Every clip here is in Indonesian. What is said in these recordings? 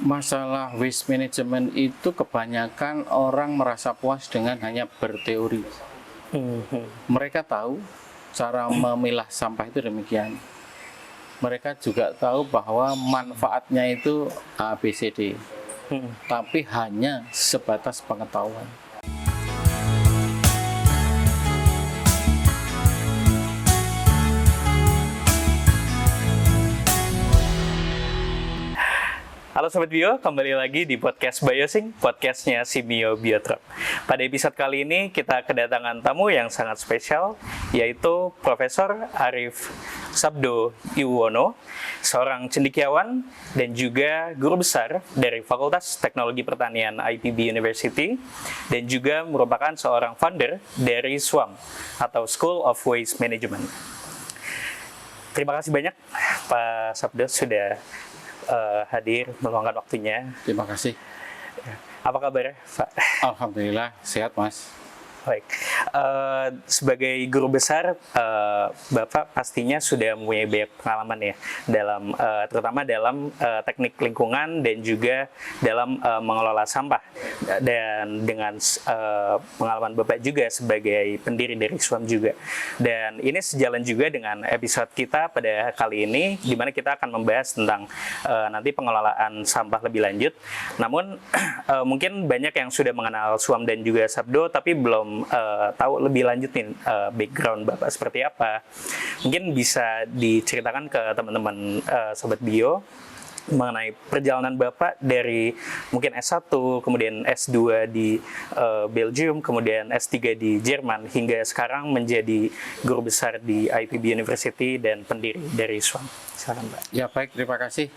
Masalah waste management itu kebanyakan orang merasa puas dengan hanya berteori. Mereka tahu cara memilah sampah itu demikian. Mereka juga tahu bahwa manfaatnya itu A, B, C, D. Tapi hanya sebatas pengetahuan. Halo Sobat Bio, kembali lagi di podcast Biosync, podcastnya Simio Biotrop. Pada episode kali ini kita kedatangan tamu yang sangat spesial, yaitu Profesor Arief Sabdo Iwono, seorang cendekiawan dan juga guru besar dari Fakultas Teknologi Pertanian IPB University, dan juga merupakan seorang founder dari SWAM, atau School of Waste Management. Terima kasih banyak Pak Sabdo sudah hadir, meluangkan waktunya. Terima kasih. Apa kabar, Pak? Alhamdulillah, sehat Mas. Baik. Sebagai guru besar, Bapak pastinya sudah mempunyai banyak pengalaman ya, terutama dalam teknik lingkungan dan juga dalam mengelola sampah. Dan dengan pengalaman Bapak juga sebagai pendiri dari SWAM juga. Dan ini sejalan juga dengan episode kita pada kali ini, di mana kita akan membahas tentang nanti pengelolaan sampah lebih lanjut. Namun mungkin banyak yang sudah mengenal SWAM dan juga Sabdo, tapi belum tahu lebih lanjut nih background Bapak seperti apa. Mungkin bisa diceritakan ke teman-teman Sobat Bio mengenai perjalanan Bapak dari mungkin S1, kemudian S2 di Belgium, kemudian S3 di Jerman, hingga sekarang menjadi guru besar di IPB University dan pendiri dari SWAM. Silakan, Pak. Ya baik, terima kasih.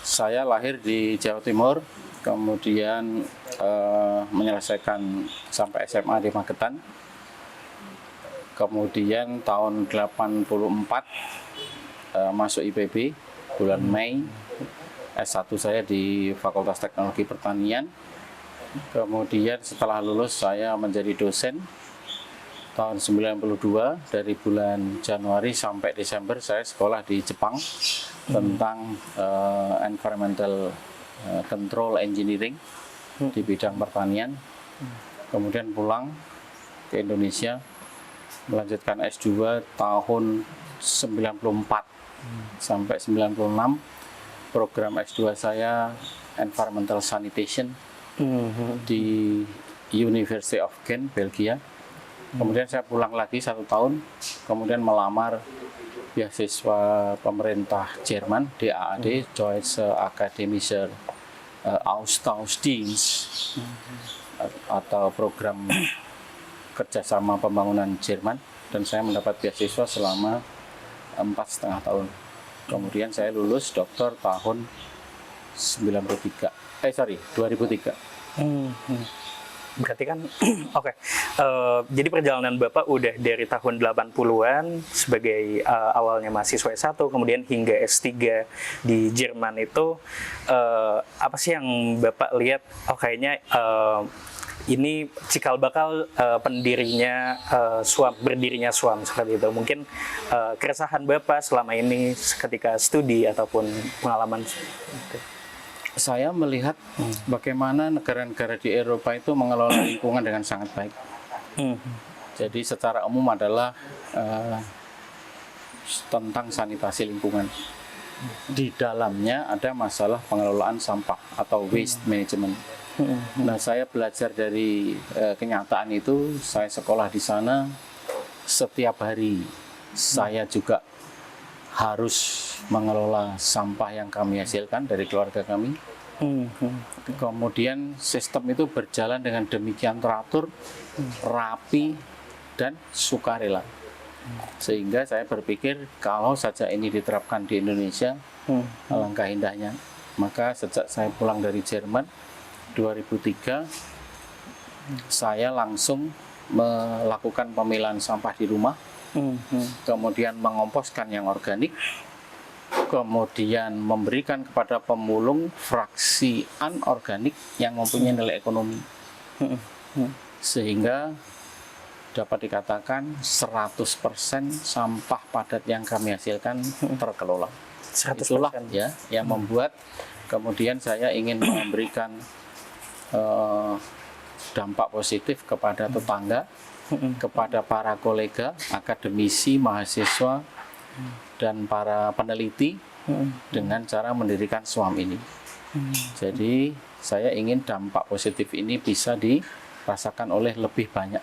Saya lahir di Jawa Timur, kemudian menyelesaikan sampai SMA di Magetan. Kemudian tahun 84 masuk IPB bulan Mei. S1 saya di Fakultas Teknologi Pertanian. Kemudian setelah lulus saya menjadi dosen tahun 92, dari bulan Januari sampai Desember saya sekolah di Jepang tentang environmental control engineering di bidang pertanian. Kemudian pulang ke Indonesia melanjutkan S2 tahun 94 sampai 96. Program S2 saya environmental sanitation di University of Ghent, Belgia. Kemudian saya pulang lagi 1 tahun, kemudian melamar beasiswa pemerintah Jerman, DAAD, Deutsche Akademischer Austauschdienst, atau program kerjasama pembangunan Jerman, dan saya mendapat beasiswa selama 4,5 tahun. Kemudian saya lulus doktor tahun 2003. Berarti kan, oke. Jadi perjalanan Bapak udah dari tahun 80-an sebagai awalnya mahasiswa S1, kemudian hingga S3 di Jerman itu, apa sih yang Bapak lihat, kayaknya ini cikal bakal pendirinya SWAM, berdirinya SWAM seperti itu. Mungkin keresahan Bapak selama ini ketika studi ataupun pengalaman gitu. Saya melihat bagaimana negara-negara di Eropa itu mengelola lingkungan dengan sangat baik. Jadi secara umum adalah tentang sanitasi lingkungan. Di dalamnya ada masalah pengelolaan sampah atau waste management. Nah, saya belajar dari kenyataan itu. Saya sekolah di sana setiap hari. Saya juga harus mengelola sampah yang kami hasilkan dari keluarga kami. Kemudian sistem itu berjalan dengan demikian teratur, rapi, dan sukarela. Sehingga saya berpikir kalau saja ini diterapkan di Indonesia, alangkah indahnya. Maka sejak saya pulang dari Jerman 2003, saya langsung melakukan pemilahan sampah di rumah, kemudian mengomposkan yang organik, kemudian memberikan kepada pemulung fraksi anorganik yang mempunyai nilai ekonomi, sehingga dapat dikatakan 100% sampah padat yang kami hasilkan terkelola. 100%. Itulah ya yang membuat Kemudian saya ingin memberikan dampak positif kepada tetangga, kepada para kolega, akademisi, mahasiswa, dan para peneliti dengan cara mendirikan SWAM ini. Jadi saya ingin dampak positif ini bisa dirasakan oleh lebih banyak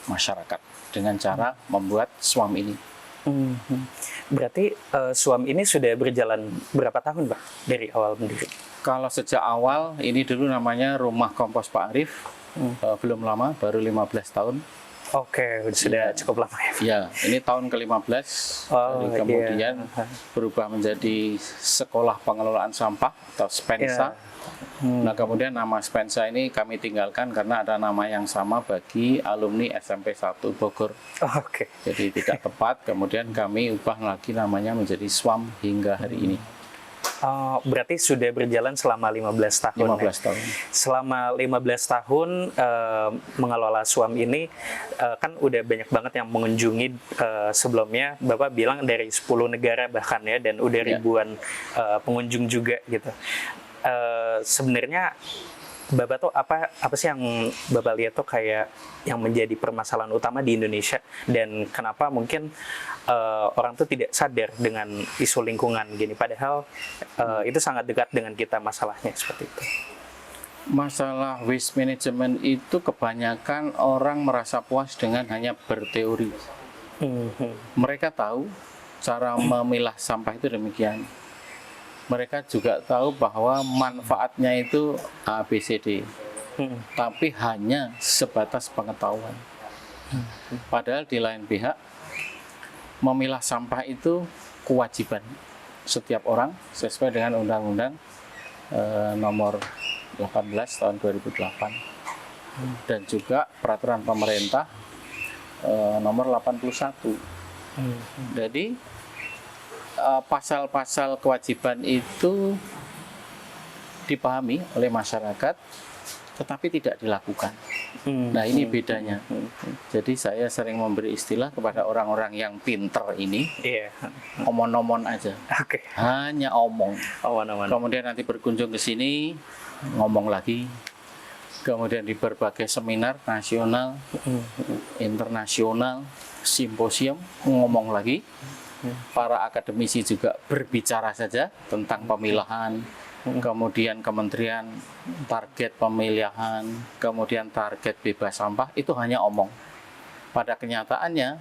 masyarakat dengan cara membuat SWAM ini. Berarti SWAM ini sudah berjalan berapa tahun, Pak, dari awal berdiri? Kalau sejak awal, ini dulu namanya Rumah Kompos Pak Arif, belum lama, baru 15 tahun. Oke, sudah cukup lama ya. Ya, ini tahun ke-15, kemudian berubah menjadi Sekolah Pengelolaan Sampah atau SPENSA. Nah, kemudian nama SPENSA ini kami tinggalkan karena ada nama yang sama bagi alumni SMP 1 Bogor. Oke. Jadi tidak tepat, kemudian kami ubah lagi namanya menjadi SWAM hingga hari ini. Berarti sudah berjalan selama 15 tahun. 15 tahun. Selama 15 tahun mengelola SWAM ini kan udah banyak banget yang mengunjungi. Sebelumnya Bapak bilang dari 10 negara bahkan ya, dan udah ribuan pengunjung juga gitu. Sebenarnya Bapak tuh apa sih yang Bapak lihat tuh kayak yang menjadi permasalahan utama di Indonesia, dan kenapa mungkin orang tuh tidak sadar dengan isu lingkungan gini, padahal itu sangat dekat dengan kita masalahnya seperti itu. Masalah waste management itu kebanyakan orang merasa puas dengan hanya berteori. Mereka tahu cara memilah sampah itu demikian. Mereka juga tahu bahwa manfaatnya itu A, B, C, D. Tapi hanya sebatas pengetahuan. Padahal di lain pihak, memilah sampah itu kewajiban setiap orang sesuai dengan Undang-Undang nomor 18 tahun 2008 dan juga peraturan pemerintah nomor 81. Jadi pasal-pasal kewajiban itu dipahami oleh masyarakat tetapi tidak dilakukan. Nah, ini bedanya. Jadi saya sering memberi istilah kepada orang-orang yang pinter ini, omon-omon aja. Hanya omong. Kemudian nanti berkunjung ke sini, ngomong lagi. Kemudian di berbagai seminar nasional, internasional, simposium, ngomong lagi. Para akademisi juga berbicara saja tentang pemilahan, kemudian kementerian target pemilihan, kemudian target bebas sampah, itu hanya omong. Pada kenyataannya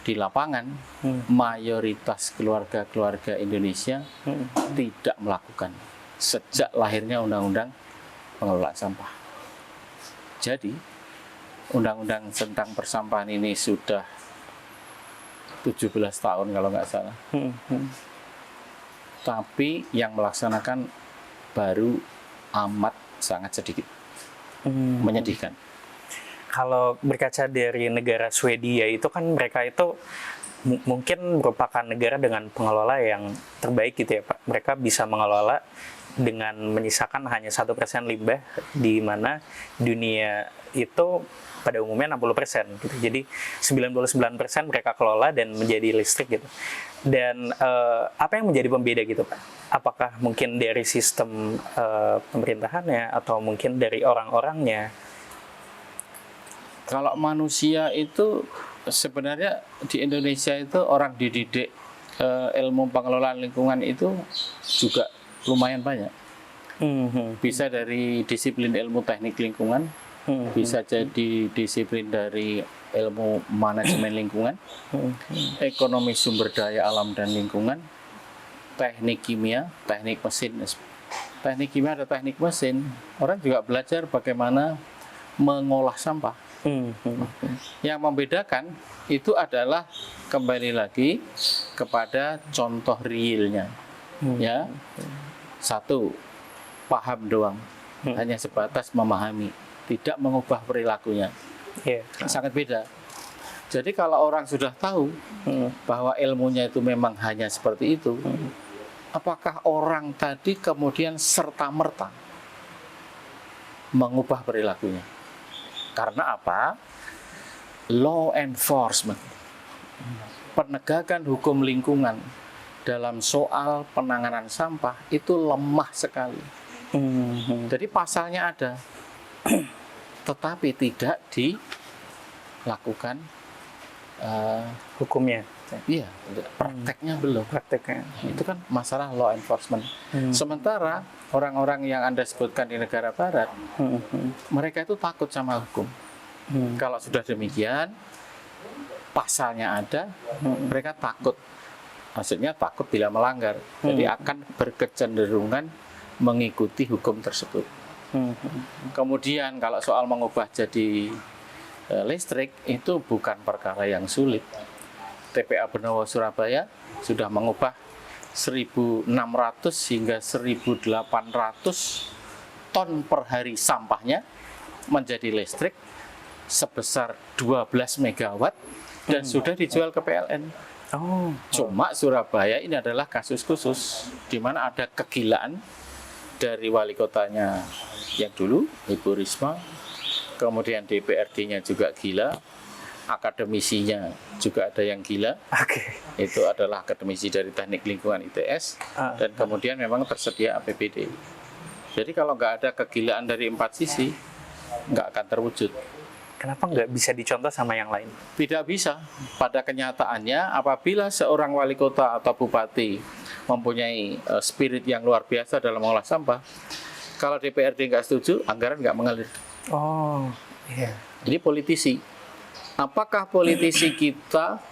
di lapangan mayoritas keluarga-keluarga Indonesia tidak melakukan sejak lahirnya Undang-Undang Pengelolaan Sampah. Jadi Undang-Undang tentang persampahan ini sudah 17 tahun kalau nggak salah. Tapi yang melaksanakan baru amat sangat sedikit. Menyedihkan. Kalau berkaca dari negara Swedia itu kan mereka itu mungkin merupakan negara dengan pengelola yang terbaik gitu ya Pak. Mereka bisa mengelola dengan menyisakan hanya 1% limbah, di mana dunia itu pada umumnya 60% gitu. Jadi 99% mereka kelola dan menjadi listrik gitu. Dan apa yang menjadi pembeda gitu Pak? Apakah mungkin dari sistem pemerintahannya atau mungkin dari orang-orangnya? Kalau manusia itu sebenarnya di Indonesia itu orang dididik ilmu pengelolaan lingkungan itu juga lumayan banyak. Bisa dari disiplin ilmu teknik lingkungan, bisa jadi disiplin dari ilmu manajemen lingkungan, ekonomi sumber daya alam dan lingkungan, teknik kimia, teknik mesin. Teknik kimia ada teknik mesin. Orang juga belajar bagaimana mengolah sampah. Yang membedakan itu adalah kembali lagi kepada contoh realnya. Ya, satu, paham doang, hanya sebatas memahami, tidak mengubah perilakunya. Sangat beda. Jadi kalau orang sudah tahu bahwa ilmunya itu memang hanya seperti itu, apakah orang tadi kemudian serta-merta mengubah perilakunya? Karena apa? Law enforcement, penegakan hukum lingkungan dalam soal penanganan sampah itu lemah sekali. Jadi pasalnya ada, tetapi tidak dilakukan Hukumnya. iya, prakteknya belum. Prakteknya. Itu kan masalah law enforcement. Sementara orang-orang yang Anda sebutkan di negara barat, mereka itu takut sama hukum. Kalau sudah demikian, pasalnya ada, mereka takut. Maksudnya takut bila melanggar. Jadi akan berkecenderungan mengikuti hukum tersebut. Kemudian kalau soal mengubah jadi listrik, itu bukan perkara yang sulit. TPA Benowo Surabaya sudah mengubah 1.600 hingga 1.800 ton per hari sampahnya menjadi listrik sebesar 12 megawatt dan sudah dijual ke PLN. Cuma Surabaya ini adalah kasus khusus di mana ada kegilaan dari wali kotanya yang dulu, Ibu Risma, kemudian DPRD-nya juga gila, akademisinya juga ada yang gila. Itu adalah akademisi dari Teknik Lingkungan ITS, dan kemudian memang tersedia APBD. Jadi kalau nggak ada kegilaan dari 4 sisi, nggak akan terwujud. Kenapa nggak bisa dicontoh sama yang lain? Tidak bisa. Pada kenyataannya, apabila seorang wali kota atau bupati mempunyai spirit yang luar biasa dalam mengolah sampah, kalau DPRD nggak setuju, anggaran nggak mengalir. Ini politisi. Apakah politisi kita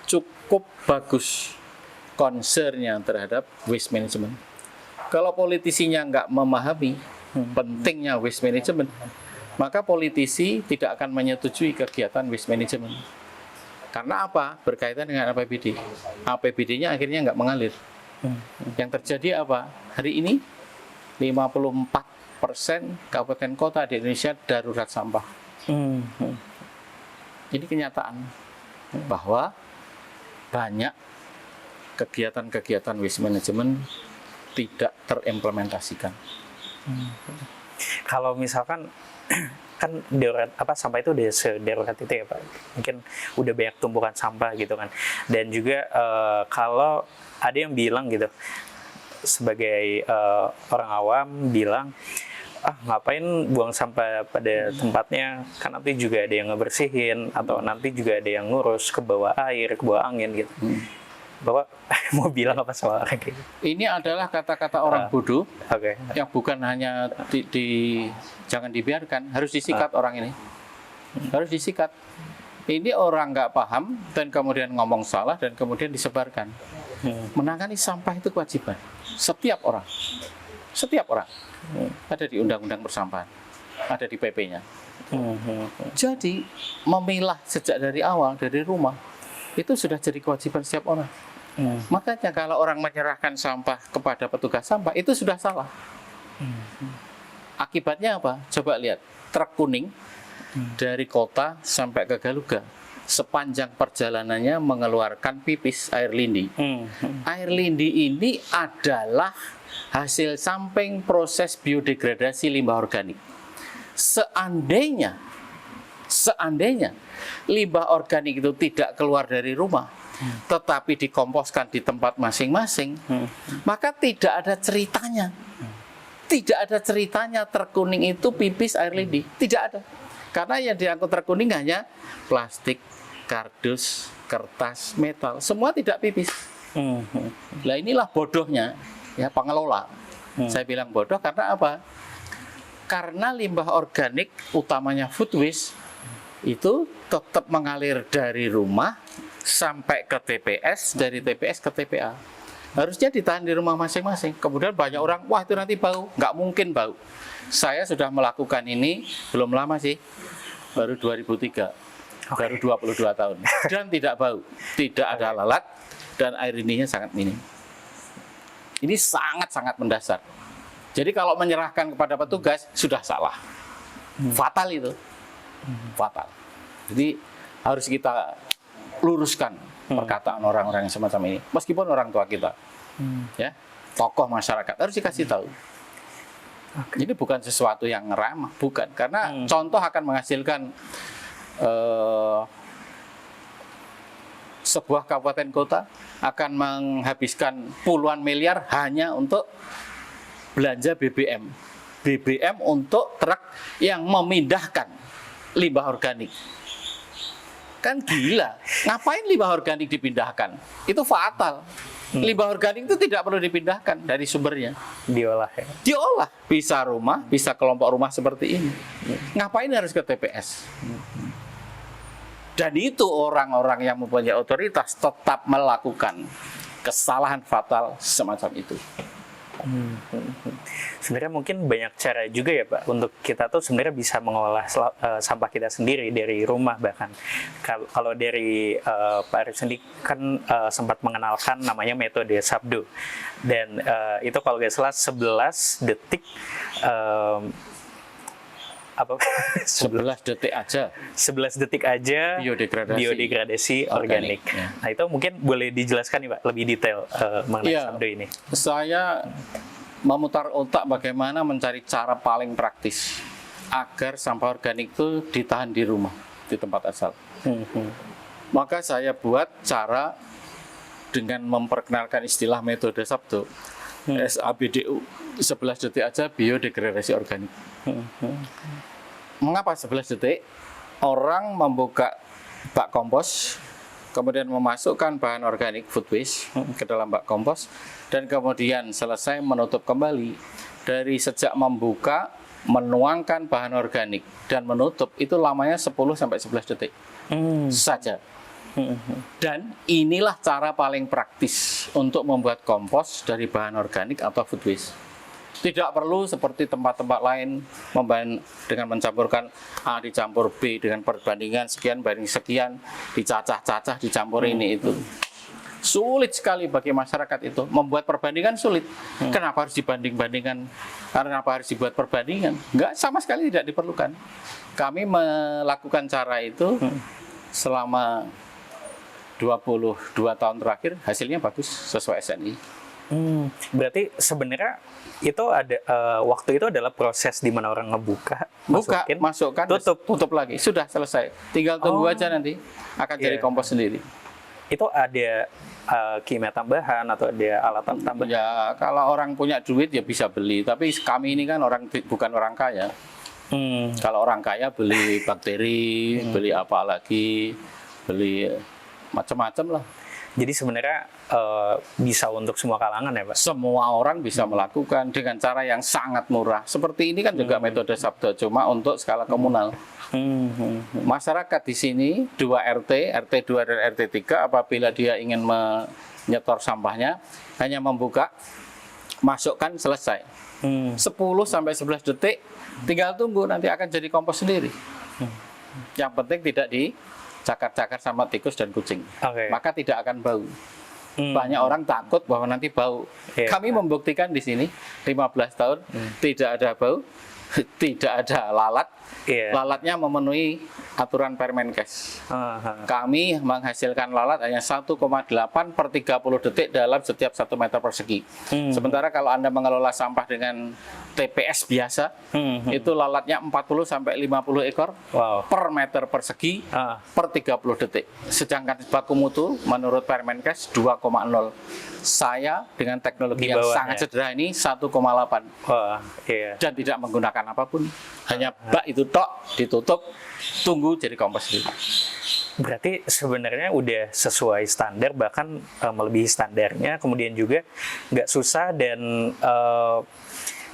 cukup bagus concernnya terhadap waste management? Kalau politisinya nggak memahami pentingnya waste management, maka politisi tidak akan menyetujui kegiatan waste management. Karena apa? Berkaitan dengan APBD. APBD-nya akhirnya nggak mengalir. Yang terjadi apa? Hari ini 54% kabupaten kota di Indonesia darurat sampah. Ini kenyataan bahwa banyak kegiatan-kegiatan waste management tidak terimplementasikan. Kalau misalkan kan darurat sampah itu udah sedarurat itu ya Pak, mungkin udah banyak tumpukan sampah gitu kan, dan juga kalau ada yang bilang gitu, sebagai orang awam bilang, ngapain buang sampah pada tempatnya, kan nanti juga ada yang ngebersihin atau nanti juga ada yang ngurus, ke bawah air, ke bawah angin gitu. Bapak mau bilang apa soal kayak gitu? Ini adalah kata-kata orang bodoh yang bukan hanya jangan dibiarkan, harus disikat orang ini. Harus disikat. Ini orang nggak paham dan kemudian ngomong salah dan kemudian disebarkan. Menangani sampah itu kewajiban setiap orang. Setiap orang. Ada di Undang-Undang Persampahan, ada di PP-nya. Jadi memilah sejak dari awal, dari rumah, itu sudah jadi kewajiban setiap orang. Makanya kalau orang menyerahkan sampah kepada petugas sampah, itu sudah salah. Akibatnya apa? Coba lihat, truk kuning dari kota sampai ke Galuga, sepanjang perjalanannya mengeluarkan pipis air lindi. Air lindi ini adalah hasil samping proses biodegradasi limbah organik. Seandainya limbah organik itu tidak keluar dari rumah, tetapi dikomposkan di tempat masing-masing, maka tidak ada ceritanya. Tidak ada ceritanya truk kuning itu pipis air lindi. Tidak ada. Karena yang diangkut truk kuning hanya plastik, kardus, kertas, metal. Semua tidak pipis. Nah inilah bodohnya ya pengelola. Saya bilang bodoh karena apa? Karena limbah organik, utamanya food waste, itu tetap mengalir dari rumah sampai ke TPS, dari TPS ke TPA. Harusnya ditahan di rumah masing-masing. Kemudian banyak orang, wah itu nanti bau. Nggak mungkin bau. Saya sudah melakukan ini belum lama sih, baru 2003, baru 22 tahun. Dan tidak bau, tidak ada lalat, dan air lininya sangat minim. Ini sangat-sangat mendasar. Jadi kalau menyerahkan kepada petugas, sudah salah. Fatal itu. Fatal. Jadi harus kita luruskan perkataan orang-orang yang semacam ini. Meskipun orang tua kita, ya, tokoh masyarakat harus dikasih tahu. Ini bukan sesuatu yang ramah, bukan. Karena contoh akan menghasilkan sebuah kabupaten kota akan menghabiskan puluhan miliar hanya untuk belanja BBM. BBM untuk truk yang memindahkan limbah organik. Kan gila, ngapain limbah organik dipindahkan? Itu fatal. Limbah organik itu tidak perlu dipindahkan dari sumbernya. Diolah ya. Diolah, bisa rumah, bisa kelompok rumah seperti ini. Ngapain harus ke TPS? Dan itu orang-orang yang mempunyai otoritas tetap melakukan kesalahan fatal semacam itu. Sebenarnya mungkin banyak cara juga ya Pak untuk kita tuh sebenarnya bisa mengolah sampah kita sendiri dari rumah. Bahkan kalau dari Pak Arif sendiri kan sempat mengenalkan namanya metode Sabdo, dan itu kalau nggak salah 11 detik apa 11 detik aja 11 detik aja biodegradasi organik. Ya. Nah itu mungkin boleh dijelaskan nih Pak lebih detail mengenai Sabdo ini. Saya memutar otak bagaimana mencari cara paling praktis agar sampah organik itu ditahan di rumah, di tempat asal. Maka saya buat cara dengan memperkenalkan istilah metode Sabdo, SABDU, 11 detik aja biodegradasi organik. Mengapa 11 detik? Orang membuka bak kompos, kemudian memasukkan bahan organik food waste ke dalam bak kompos, dan kemudian selesai menutup kembali. Dari sejak membuka, menuangkan bahan organik, dan menutup, itu lamanya 10-11 detik saja. Dan inilah cara paling praktis untuk membuat kompos dari bahan organik atau food waste. Tidak perlu seperti tempat-tempat lain dengan mencampurkan A dicampur B dengan perbandingan sekian banding sekian, dicacah-cacah, dicampur ini itu. Sulit sekali bagi masyarakat itu. Membuat perbandingan sulit. Kenapa harus dibanding-bandingkan? Kenapa harus dibuat perbandingan? Enggak, sama sekali tidak diperlukan. Kami melakukan cara itu selama 22 tahun terakhir, hasilnya bagus sesuai SNI. Berarti sebenarnya itu ada waktu itu adalah proses di mana orang ngebuka, masukkan, tutup lagi, sudah selesai. Tinggal tunggu aja nanti akan jadi kompos sendiri. Itu ada kimia tambahan atau ada alat tambahan? Ya, kalau orang punya duit ya bisa beli. Tapi kami ini kan bukan orang kaya. Kalau orang kaya beli bakteri, beli apa lagi, beli macam-macam lah. Jadi sebenarnya bisa untuk semua kalangan ya Pak? Semua orang bisa melakukan dengan cara yang sangat murah. Seperti ini kan juga metode Sabdo, cuma untuk skala komunal. Masyarakat di sini 2 RT, RT 2 dan RT 3, apabila dia ingin menyetor sampahnya, hanya membuka, masukkan, selesai. 10-11 detik, tinggal tunggu, nanti akan jadi kompos sendiri. Yang penting tidak dicakar-cakar sama tikus dan kucing. Maka tidak akan bau. Banyak orang takut bahwa nanti bau. Kami membuktikan di sini 15 tahun tidak ada bau, tidak ada lalat. Lalatnya memenuhi aturan Permenkes. Kami menghasilkan lalat hanya 1,8 per 30 detik dalam setiap 1 meter persegi. Sementara kalau Anda mengelola sampah dengan TPS biasa, itu lalatnya 40-50 ekor per meter persegi per 30 detik. Sedangkan baku mutu menurut Permenkes 2,0. Saya dengan teknologi yang sangat sederhana ini 1,8. Dan tidak menggunakan apapun. Hanya bak itu tok, ditutup, tunggu jadi kompos sendiri. Berarti sebenarnya udah sesuai standar, bahkan melebihi standarnya, kemudian juga nggak susah dan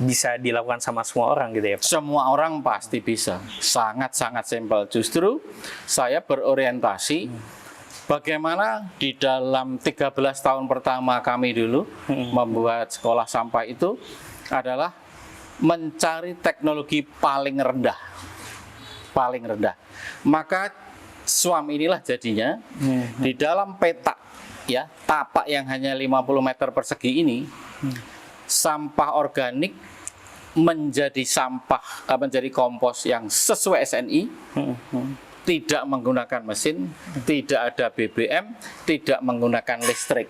bisa dilakukan sama semua orang gitu ya Pak? Semua orang pasti bisa, sangat-sangat simpel. Justru saya berorientasi bagaimana di dalam 13 tahun pertama kami dulu membuat sekolah sampah itu adalah mencari teknologi paling rendah. Maka SWAM inilah jadinya di dalam petak ya, tapak yang hanya 50 meter persegi ini, sampah organik menjadi kompos yang sesuai SNI, tidak menggunakan mesin, tidak ada BBM, tidak menggunakan listrik.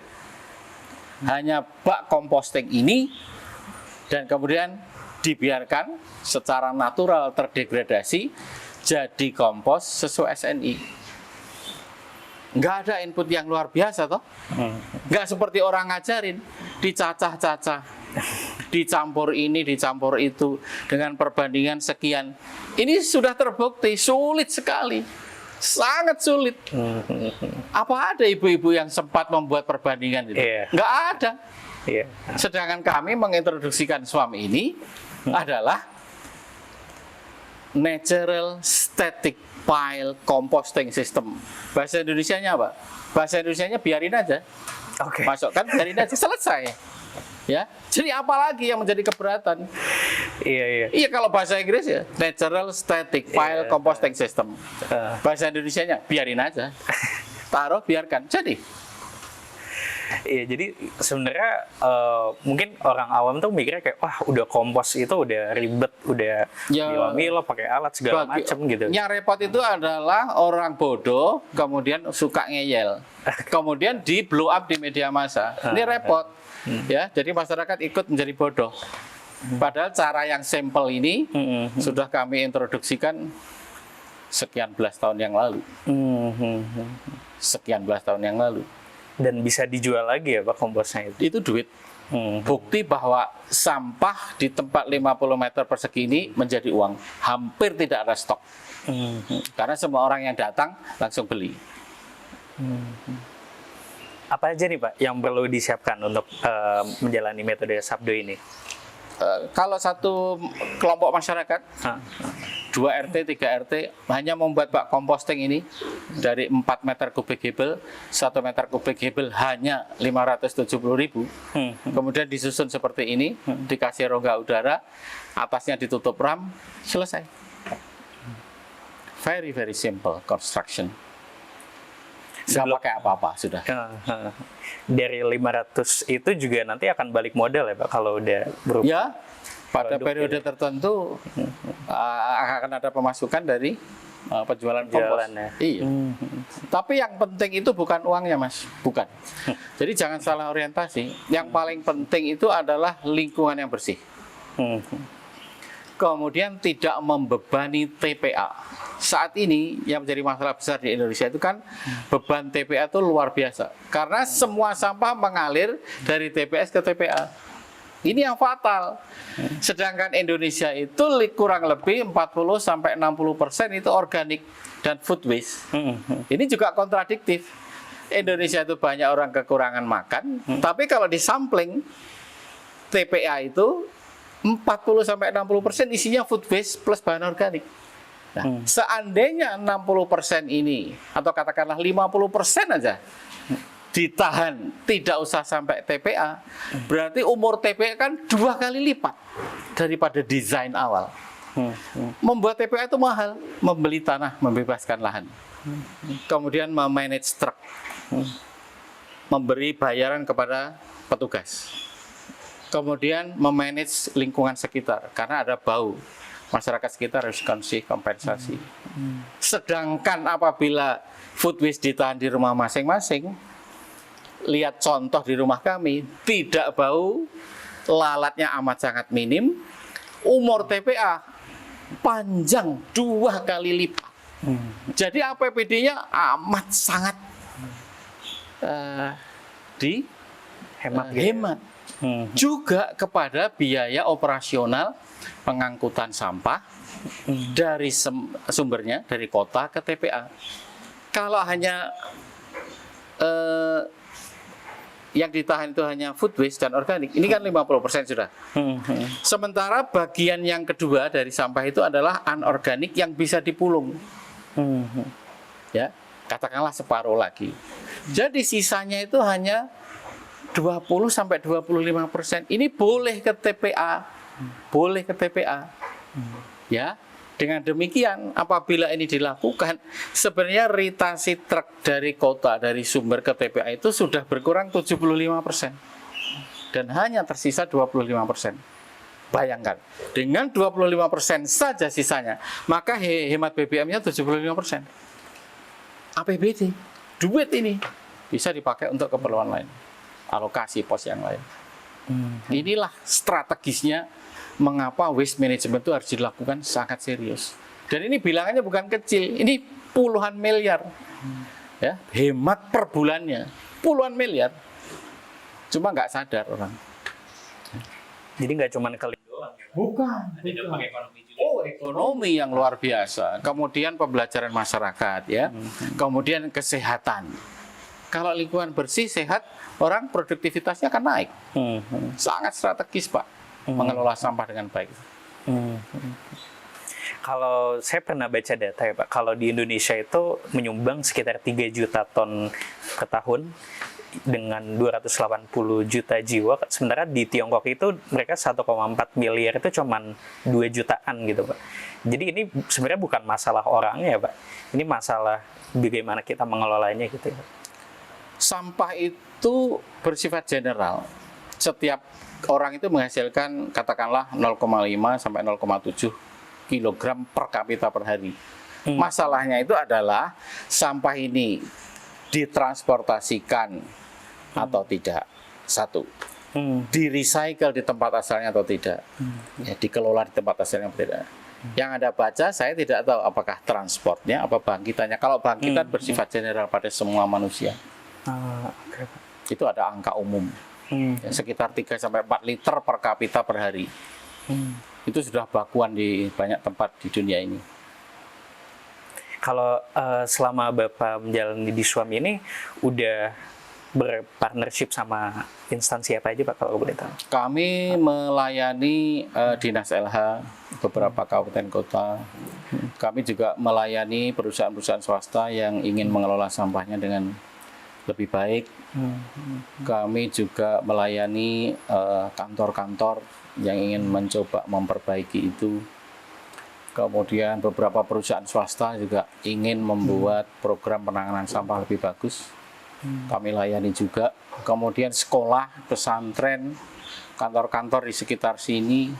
Hanya bak komposting ini, dan kemudian dibiarkan secara natural terdegradasi jadi kompos sesuai SNI. nggak ada input yang luar biasa toh. Nggak seperti orang ngajarin, dicacah-cacah, dicampur ini, dicampur itu, dengan perbandingan sekian. Ini sudah terbukti, sulit sekali. Sangat sulit. Apa ada ibu-ibu yang sempat membuat perbandingan itu? Iya. Nggak ada. Iya. Sedangkan kami mengintroduksikan SWAM ini adalah Natural Static Pile Composting System. Bahasa Indonesianya apa? Bahasa Indonesianya biarin aja. Oke. Masukkan, biarin aja, selesai. Ya. Jadi apalagi yang menjadi keberatan? Iya, iya. Iya, kalau bahasa Inggris ya Natural Static Pile Iya. Composting System. Bahasa Indonesianya biarin aja. Taruh, biarkan. Jadi Iya, jadi sebenarnya mungkin orang awam tuh mikirnya kayak wah udah kompos itu udah ribet, udah Ya. milo-milo pakai alat segala bagi- macam gitu. yang repot itu adalah orang bodoh kemudian suka ngeyel, kemudian di blow up di media massa. Ini repot, ya. Jadi masyarakat ikut menjadi bodoh. Padahal cara yang simple ini sudah kami introduksikan sekian belas tahun yang lalu. Sekian belas tahun yang lalu. Dan bisa dijual lagi ya Pak komposnya itu. Itu duit. Bukti bahwa sampah di tempat 50 meter persegi ini menjadi uang. Hampir tidak ada stok. Karena semua orang yang datang langsung beli. Apa aja nih Pak yang perlu disiapkan untuk menjalani metode Sabdo ini? Kalau satu kelompok masyarakat, Hah. 2 RT, 3 RT hanya membuat bak composting ini dari 4 meter kubik hebel, 1 meter kubik hebel hanya 570.000. Kemudian disusun seperti ini, dikasih rongga udara, atasnya ditutup ram, selesai. Very very simple construction. Nggak pakai apa-apa sudah. Dari 500 itu juga nanti akan balik modal ya Pak kalau udah berubah. Ya, pada Produk periode tertentu akan ada pemasukan dari penjualan kompos. Penjualannya. Iya. Tapi yang penting itu bukan uangnya, Mas. Bukan. Jadi jangan salah orientasi. Yang paling penting itu adalah lingkungan yang bersih. Kemudian tidak membebani TPA. Saat ini yang menjadi masalah besar di Indonesia itu kan beban TPA itu luar biasa. Karena semua sampah mengalir dari TPS ke TPA. Ini yang fatal. Sedangkan Indonesia itu kurang lebih 40-60% itu organik dan food waste. Ini juga kontradiktif. Indonesia itu banyak orang kekurangan makan, tapi kalau disampling TPA itu 40-60% isinya food waste plus bahan organik. Nah, seandainya 60% ini atau katakanlah 50% aja ditahan, tidak usah sampai TPA, berarti umur TPA kan 2 kali lipat daripada desain awal. Membuat TPA itu mahal, membeli tanah, membebaskan lahan, kemudian memanage truk, memberi bayaran kepada petugas, kemudian memanage lingkungan sekitar karena ada bau, masyarakat sekitar harus kasih kompensasi. Sedangkan apabila food waste ditahan di rumah masing-masing, lihat contoh di rumah kami, tidak bau, lalatnya amat sangat minim, umur TPA panjang 2 kali lipat. Jadi APBD-nya amat sangat hemat. Juga kepada biaya operasional pengangkutan sampah dari sumbernya, dari kota ke TPA. Kalau hanya yang ditahan itu hanya food waste dan organik, ini kan 50% sudah. Sementara bagian yang kedua dari sampah itu adalah anorganik yang bisa dipulung. Ya, katakanlah separuh lagi. Jadi sisanya itu hanya 20-25%. Ini boleh ke TPA. Boleh ke TPA. Ya. Dengan demikian, apabila ini dilakukan, sebenarnya ritasi truk dari kota, dari sumber ke TPA itu sudah berkurang 75%. Dan hanya tersisa 25%. Bayangkan, dengan 25% saja sisanya, maka hemat BBM-nya 75%. APBD, duit ini bisa dipakai untuk keperluan lain, alokasi pos yang lain. Inilah strategisnya mengapa waste management itu harus dilakukan sangat serius. Dan ini bilangannya bukan kecil, ini puluhan miliar. ya, hemat per bulannya puluhan miliar, cuma nggak sadar orang. Jadi nggak cuma ke link doang. Bukan. Ekonomi juga. Oh, ekonomi yang luar biasa. Kemudian pembelajaran masyarakat, ya. Kemudian kesehatan. Kalau lingkungan bersih, sehat, orang produktivitasnya akan naik. Sangat strategis, Pak, mengelola sampah dengan baik. Kalau saya pernah baca data ya Pak, kalau di Indonesia itu menyumbang sekitar 3 juta ton per tahun dengan 280 juta jiwa. Sementara di Tiongkok itu mereka 1,4 miliar itu cuman 2 jutaan gitu Pak. Jadi ini sebenarnya bukan masalah orangnya Pak. Ini masalah bagaimana kita mengelolanya gitu ya. Sampah itu bersifat general. Setiap orang itu menghasilkan katakanlah 0,5 sampai 0,7 kilogram per kapita per hari. Masalahnya itu adalah sampah ini ditransportasikan atau tidak. Satu, di-recycle di tempat asalnya atau tidak. Ya, dikelola di tempat asalnya atau tidak. Yang Anda baca, saya tidak tahu apakah transportnya, apa bangkitannya. Kalau bangkitan bersifat general pada semua manusia. Itu ada angka umum. Ya, sekitar 3-4 liter per kapita per hari. Itu sudah bakuan di banyak tempat di dunia ini. Kalau selama Bapak menjalani di Suami ini, udah berpartnership sama instansi apa aja Pak kalau boleh tahu? Kami melayani Dinas LH beberapa kabupaten kota. Kami juga melayani perusahaan-perusahaan swasta yang ingin mengelola sampahnya dengan lebih baik. Kami juga melayani kantor-kantor yang ingin mencoba memperbaiki itu. Kemudian beberapa perusahaan swasta juga ingin membuat program penanganan sampah lebih bagus. Kami layani juga. Kemudian sekolah, pesantren, kantor-kantor di sekitar sini,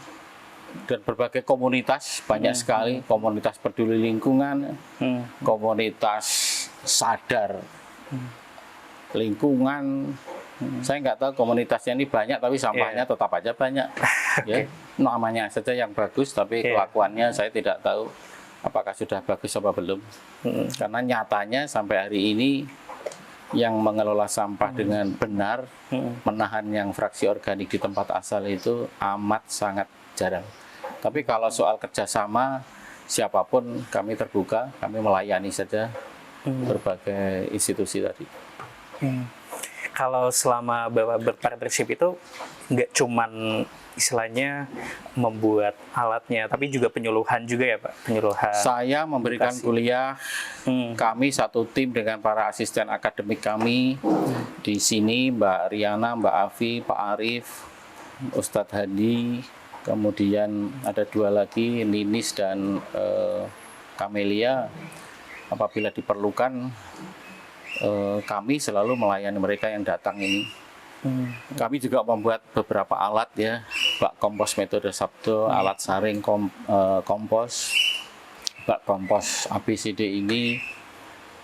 dan berbagai komunitas, banyak sekali. Komunitas peduli lingkungan, komunitas sadar lingkungan. Saya nggak tahu komunitasnya ini banyak, tapi sampahnya tetap aja banyak. Ya, namanya saja yang bagus, tapi kelakuannya saya tidak tahu apakah sudah bagus apa belum. Karena nyatanya sampai hari ini yang mengelola sampah dengan benar, menahan yang fraksi organik di tempat asal itu amat sangat jarang. Tapi kalau soal kerjasama, siapapun kami terbuka, kami melayani saja berbagai institusi tadi. Kalau selama Bapak berpartnership itu nggak cuman istilahnya membuat alatnya, tapi juga penyuluhan juga ya Pak? Penyuluhan. Saya memberikan kuliah, kami satu tim dengan para asisten akademik kami. Di sini Mbak Riana, Mbak Afi, Pak Arif, Ustadz Hadi, kemudian ada 2 lagi, Ninis dan Kamelia. Apabila diperlukan, kami selalu melayani mereka yang datang ini. Kami juga membuat beberapa alat ya, bak kompos metode Sabdo, alat saring kompos, bak kompos ABCD ini,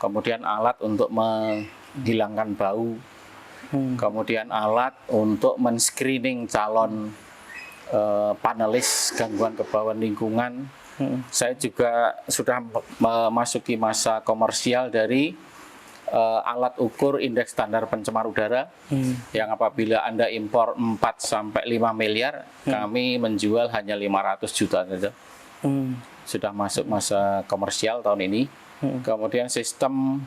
kemudian alat untuk menghilangkan bau, kemudian alat untuk men-screening calon panelis gangguan kebauan lingkungan. Saya juga sudah memasuki masa komersial dari alat ukur indeks standar pencemar udara, yang apabila Anda impor 4-5 miliar, kami menjual hanya 500 juta saja. Sudah masuk masa komersial tahun ini. Kemudian sistem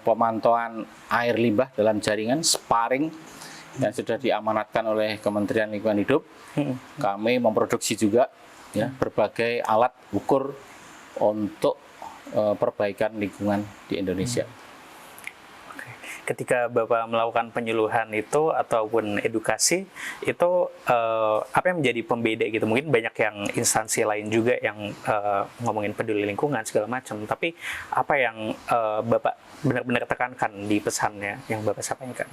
pemantauan air limbah dalam jaringan sparring yang sudah diamanatkan oleh Kementerian Lingkungan Hidup. Kami memproduksi juga ya berbagai alat ukur untuk perbaikan lingkungan di Indonesia. Ketika Bapak melakukan penyuluhan itu ataupun edukasi itu apa yang menjadi pembeda gitu? Mungkin banyak yang instansi lain juga yang ngomongin peduli lingkungan segala macam, tapi apa yang Bapak benar-benar tekankan di pesannya yang Bapak sampaikan?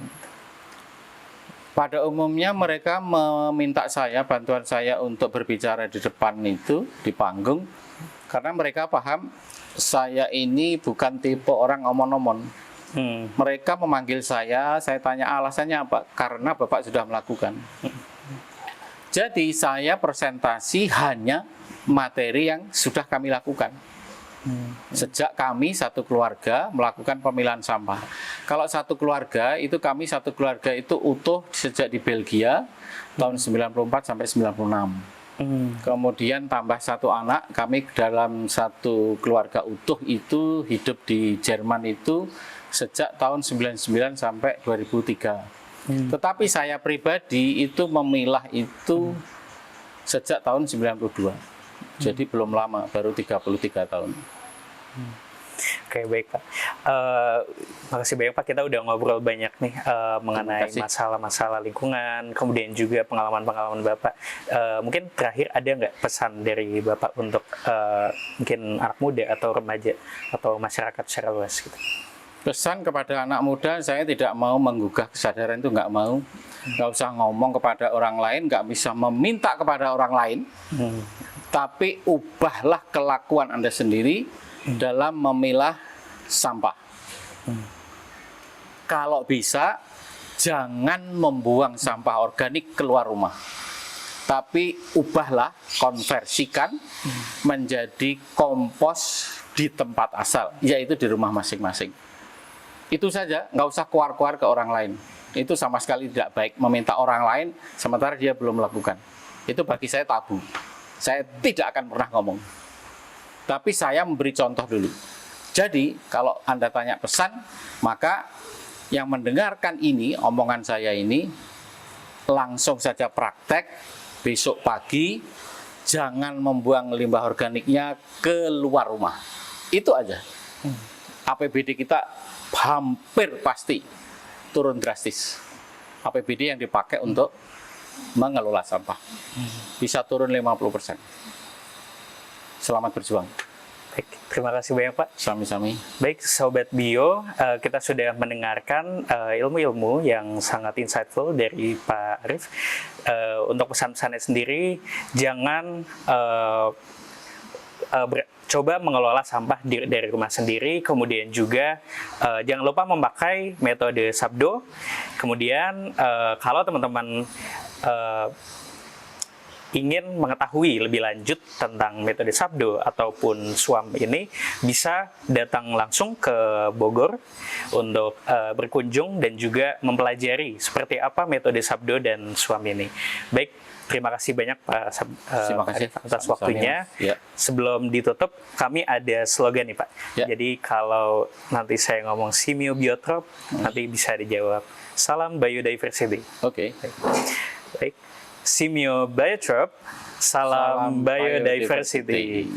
Pada umumnya mereka meminta saya, bantuan saya untuk berbicara di depan itu, di panggung, karena mereka paham saya ini bukan tipe orang omon-omon. Mereka memanggil saya tanya alasannya apa? Karena Bapak sudah melakukan. Jadi saya presentasi hanya materi yang sudah kami lakukan. Sejak kami satu keluarga melakukan pemilahan sampah. Kalau satu keluarga itu kami satu keluarga itu utuh sejak di Belgia tahun 94 sampai 96. Kemudian tambah satu anak, kami dalam satu keluarga utuh itu hidup di Jerman itu sejak tahun 99 sampai 2003. Tetapi saya pribadi itu memilah itu sejak tahun 92. Jadi belum lama, baru 33 tahun. Oke, baik Pak. Makasih banyak Pak, kita udah ngobrol banyak nih mengenai masalah-masalah lingkungan, kemudian juga pengalaman-pengalaman Bapak. Mungkin terakhir ada nggak pesan dari Bapak untuk mungkin anak muda atau remaja atau masyarakat secara luas gitu? Pesan kepada anak muda, saya tidak mau menggugah kesadaran itu, nggak mau. Nggak usah ngomong kepada orang lain, nggak bisa meminta kepada orang lain. Tapi ubahlah kelakuan Anda sendiri dalam memilah sampah. Kalau bisa, jangan membuang sampah organik keluar rumah. Tapi ubahlah, konversikan menjadi kompos di tempat asal, yaitu di rumah masing-masing. Itu saja, nggak usah keluar-keluar ke orang lain. Itu sama sekali tidak baik, meminta orang lain sementara dia belum melakukan. Itu bagi saya tabu. Saya tidak akan pernah ngomong. Tapi saya memberi contoh dulu. Jadi, kalau Anda tanya pesan, maka yang mendengarkan ini, omongan saya ini, langsung saja praktek, besok pagi, jangan membuang limbah organiknya keluar rumah. Itu aja. APBD kita hampir pasti turun drastis. APBD yang dipakai untuk mengelola sampah. Bisa turun 50%. Selamat berjuang. Baik, terima kasih banyak Pak. Sami-sami. Baik, Sobat Bio, kita sudah mendengarkan ilmu-ilmu yang sangat insightful dari Pak Arif. Untuk pesan-pesannya sendiri, jangan coba mengelola sampah dari rumah sendiri, kemudian juga jangan lupa memakai metode Sabdo. Kemudian kalau teman-teman ingin mengetahui lebih lanjut tentang metode Sabdo ataupun SWAM ini, bisa datang langsung ke Bogor untuk berkunjung dan juga mempelajari seperti apa metode Sabdo dan SWAM ini. Baik, terima kasih banyak Pak Arif atas waktunya. Ya. Sebelum ditutup, kami ada slogan nih Pak. Ya. Jadi kalau nanti saya ngomong Simio Biotrop, nanti bisa dijawab salam biodiversity. Oke. Baik. Simio Biotrop, salam biodiversity.